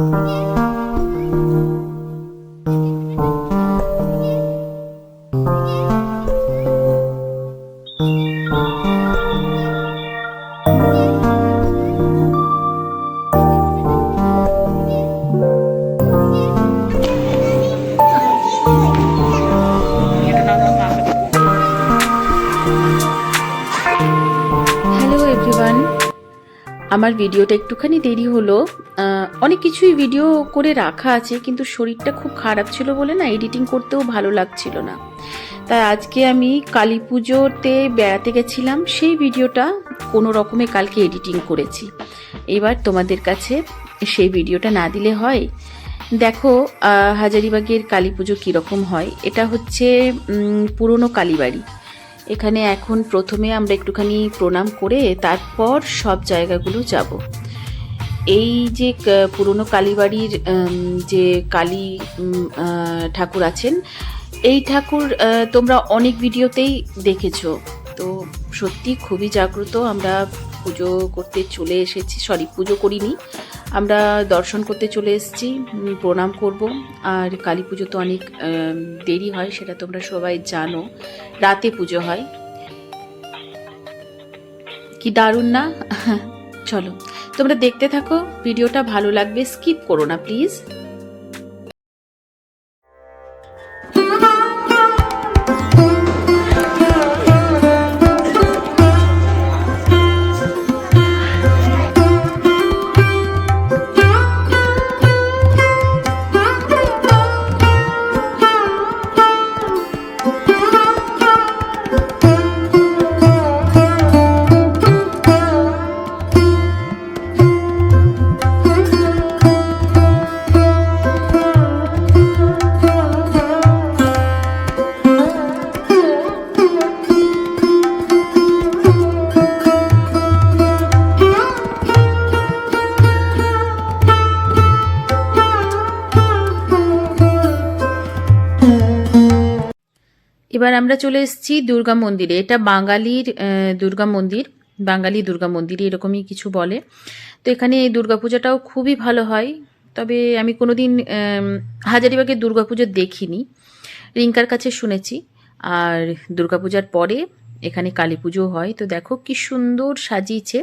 আমার ভিডিওটা একটুখানি দেরি হলো, অনেক কিছুই ভিডিও করে রাখা আছে, কিন্তু শরীরটা খুব খারাপ ছিল বলে না এডিটিং করতেও ভালো লাগছিল না। তাই আজকে আমি কালী পুজোতে বেড়াতে গেছিলাম, সেই ভিডিওটা কোনো রকমে কালকে এডিটিং করেছি। এবার তোমাদের কাছে সেই ভিডিওটা না দিলে হয়? দেখো হাজারিবাগের কালী পুজো কীরকম হয়। এটা হচ্ছে পুরনো কালীবাড়ি। এখানে এখন প্রথমে আমরা একটুখানি প্রণাম করে তারপর সব জায়গাগুলো যাব। এই যে পুরনো কালীবাড়ির যে কালী ঠাকুর আছেন, এই ঠাকুর তোমরা অনেক ভিডিওতেই দেখেছো। তো সত্যি খুবই জাগ্রত। আমরা পুজো করতে চলে এসেছি, পুজো করিনি, আমরা দর্শন করতে চলে এসেছি, প্রণাম করব। আর কালী পুজো তো অনেক দেরি হয়, সেটা তোমরা সবাই জানো, রাতে পুজো হয়। কি দারুণ না? চলো তোমরা দেখতে থাকো, ভিডিওটা ভালো লাগবে, স্কিপ করো না প্লিজ। এবার আমরা চলে এসেছি দুর্গা মন্দিরে। এটা বাঙালির দুর্গা মন্দির, বাঙালি দুর্গা মন্দির এরকমই কিছু বলে। তো এখানে এই দুর্গাপূজাটাও খুবই ভালো হয়। তবে আমি কোনোদিন হাজারিবাগের দুর্গাপুজো দেখিনি, রিঙ্কার কাছে শুনেছি। আর দুর্গাপূজার পরে এখানে কালী পুজো হয়। তো দেখো কি সুন্দর সাজিয়েছে।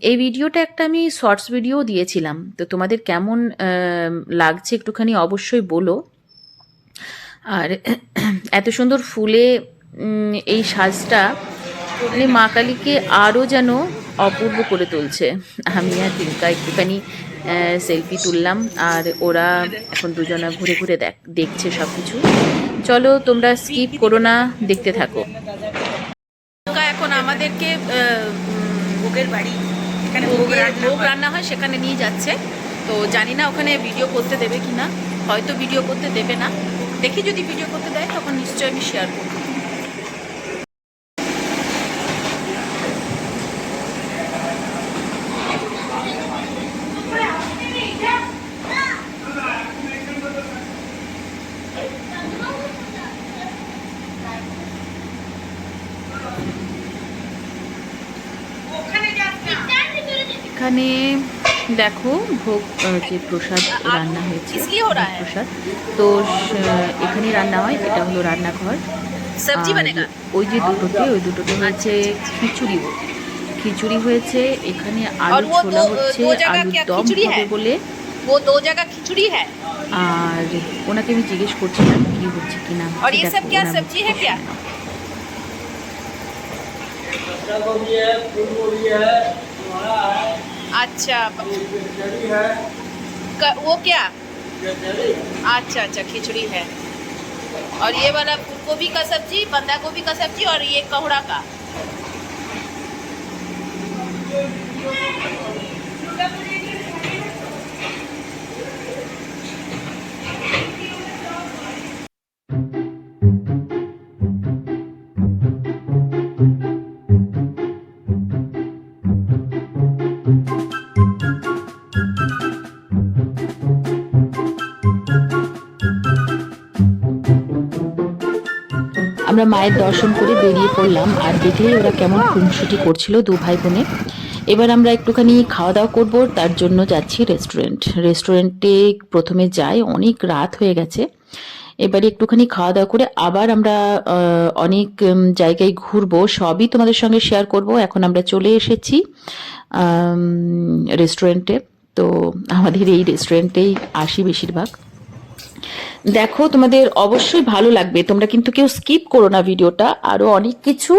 এই ভিডিওটা একটা আমি শর্টস ভিডিও দিয়েছিলাম, তো তোমাদের কেমন লাগছে একটুখানি অবশ্যই বলো। আর এত সুন্দর ফুলে এই সাজটা মানে মা কালীকে আরও যেন অপূর্ব করে তুলছে। আমি আর রিঙ্কা একটুখানি সেলফি তুললাম, আর ওরা এখন দুজনা ঘুরে ঘুরে দেখছে সব কিছু। চলো তোমরা স্কিপ করো না, দেখতে থাকো। এখন আমাদেরকে ভোগের বাড়ি, এখানে ভোগ রান্না হয়, সেখানে নিয়ে যাচ্ছে। তো জানি না ওখানে ভিডিও করতে দেবে কি না, হয়তো ভিডিও করতে দেবে না, দেখি যদি ভিডিও করতে দেয় তখন নিশ্চয়ই আমি শেয়ার করব। এখানে দেখো ভোগ যে প্রসাদ রান্না হয়েছে, প্রসাদ তো এখানে রান্না হয়। এটা হলো রান্নাঘর। ওই যে দুটোতে হয়েছে খিচুড়ি, খিচুড়ি হয়েছে। এখানে আলু ছোলা হচ্ছে, আলুর দম হবে বলে। আর ওনাকে আমি জিজ্ঞেস করছিলাম কি হচ্ছে কি না। अच्छा वो क्या? अच्छा अच्छा खिचड़ी है। और ये वाला गोभी का सब्जी, बंदा गोभी का सब्जी, और ये कोहड़ा का। আমরা মায়ের দর্শন করে বেরিয়ে পড়লাম। আর দেখলেই ওরা কেমন খুনসুটি করছিল দু ভাই বোনে। এবার আমরা একটুখানি খাওয়া দাওয়া করবো, তার জন্য যাচ্ছি রেস্টুরেন্টে প্রথমে যাই, অনেক রাত হয়ে গেছে। এবারে একটুখানি খাওয়া দাওয়া করে আবার আমরা অনেক জায়গায় ঘুরবো, সবই তোমাদের সঙ্গে শেয়ার করব। এখন আমরা চলে এসেছি রেস্টুরেন্টে। তো আমাদের এই রেস্টুরেন্টেই আসি বেশিরভাগ। দেখো, তোমাদের অবশ্যই ভালো লাগবে, তোমরা কিন্তু কেউ স্কিপ করো না ভিডিওটা, আরও অনেক কিছু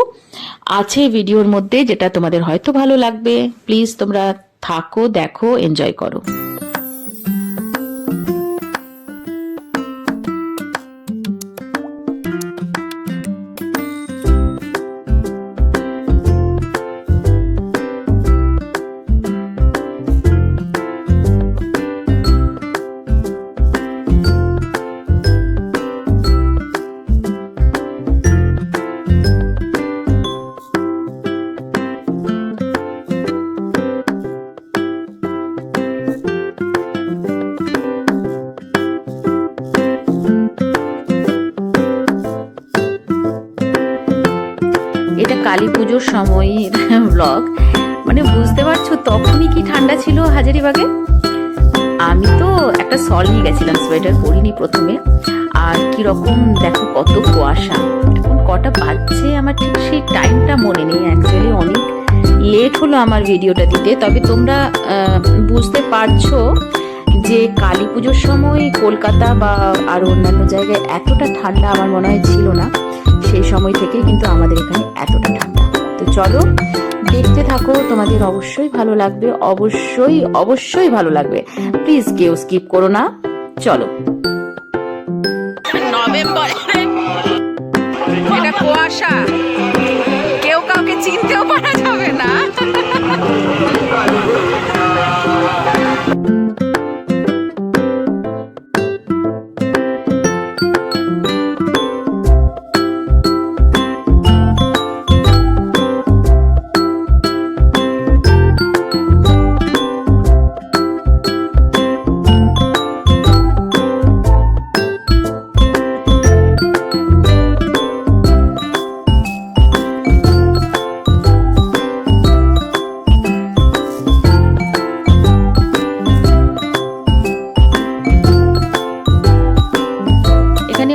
আছে ভিডিওর মধ্যে যেটা তোমাদের হয়তো ভালো লাগবে। প্লিজ তোমরা থাকো, দেখো, এনজয় করো। এটা কালী পুজোর সময়ের ব্লগ, মানে বুঝতে পারছো তখনই কি ঠান্ডা ছিল হাজারিবাগে। আমি তো একটা সল নিয়ে গেছিলাম, সোয়েটার পরিনি প্রথমে। আর কিরকম দেখো কত কুয়াশা। এখন কটা বাজছে আমার ঠিক সেই টাইমটা মনে নেই, অ্যাকচুয়ালি অনেক লেট হলো আমার ভিডিওটা দিতে। তবে তোমরা বুঝতে পারছো যে কালী পুজোর সময় কলকাতা বা আরও অন্যান্য জায়গায় এতটা ঠান্ডা আমার মনে হয় ছিল না। সেই সময় থেকেই কিন্তু আমাদের এখানে এতটা ঠান্ডা। তো চলো দেখতে থাকো, তোমাদের অবশ্যই ভালো লাগবে, অবশ্যই অবশ্যই ভালো লাগবে। প্লিজ কেউ স্কিপ করো না, চলো। নভেম্বর, এটা কুয়াশা, কেউ কাউকে চিনতেও পারা যাবে না।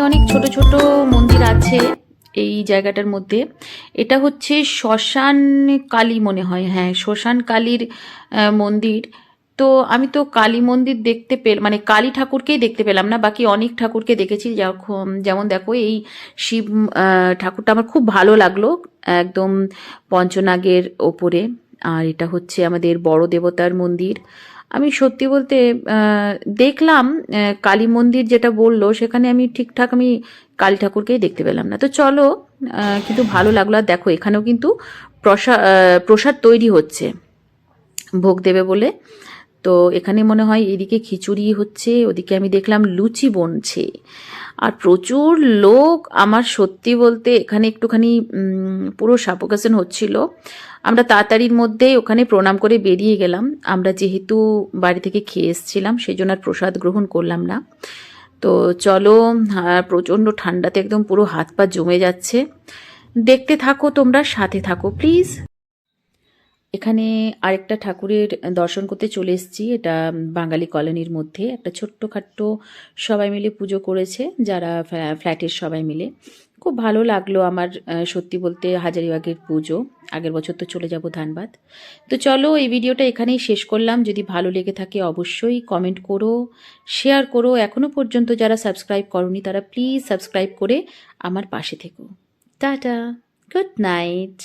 অনেক ছোট ছোট মন্দির আছে এই জায়গাটার মধ্যে। এটা হচ্ছে শ্মশান কালী মনে হয়, হ্যাঁ শ্মশান কালীর মন্দির। তো আমি তো কালী মন্দির দেখতে মানে কালী ঠাকুরকেই দেখতে পেলাম না, বাকি অনেক ঠাকুরকে দেখেছি। যেমন দেখো এই শিব ঠাকুরটা আমার খুব ভালো লাগলো, একদম পঞ্চনাগের ওপরে। আর এটা হচ্ছে আমাদের বড় দেবতার মন্দির। আমি সত্যি বলতে দেখলাম কালী মন্দির যেটা বললো, সেখানে আমি ঠিকঠাক আমি কালী ঠাকুরকেই দেখতে পেলাম না। তো চলো, কিন্তু ভালো লাগলো। আর দেখো এখানেও কিন্তু প্রসাদ তৈরি হচ্ছে ভোগ দেবে বলে। তো এখানে মনে হয় এদিকে খিচুড়ি হচ্ছে, ওদিকে আমি দেখলাম লুচি বনছে, আর প্রচুর লোক। আমার সত্যি বলতে এখানে একটুখানি পুরো সাফোকেশন হচ্ছিল। আমরা তাড়াতাড়ির মধ্যেই ওখানে প্রণাম করে বেরিয়ে গেলাম। আমরা যেহেতু বাড়ি থেকে খেয়ে এসেছিলাম, সেই জন্য আর প্রসাদ গ্রহণ করলাম না। তো চলো, প্রচণ্ড ঠান্ডাতে একদম পুরো হাত পা জমে যাচ্ছে। দেখতে থাকো, তোমরা সাথে থাকো প্লিজ। এখানে আরেকটা ঠাকুরের দর্শন করতে চলে এসেছি। এটা বাঙালি কলোনির মধ্যে একটা ছোট্টখাট্ট সবাই মিলে পুজো করেছে, যারা ফ্ল্যাটের সবাই মিলে। খুব ভালো লাগলো আমার, সত্যি বলতে হাজারিবাগের পুজো। আগের বছর তো চলে যাব ধানবাদ। তো চলো, এই ভিডিওটা এখানেই শেষ করলাম। যদি ভালো লেগে থাকে অবশ্যই কমেন্ট করো, শেয়ার করো। এখনও পর্যন্ত যারা সাবস্ক্রাইব করনি তারা প্লিজ সাবস্ক্রাইব করে আমার পাশে থেকো। Tata, good night.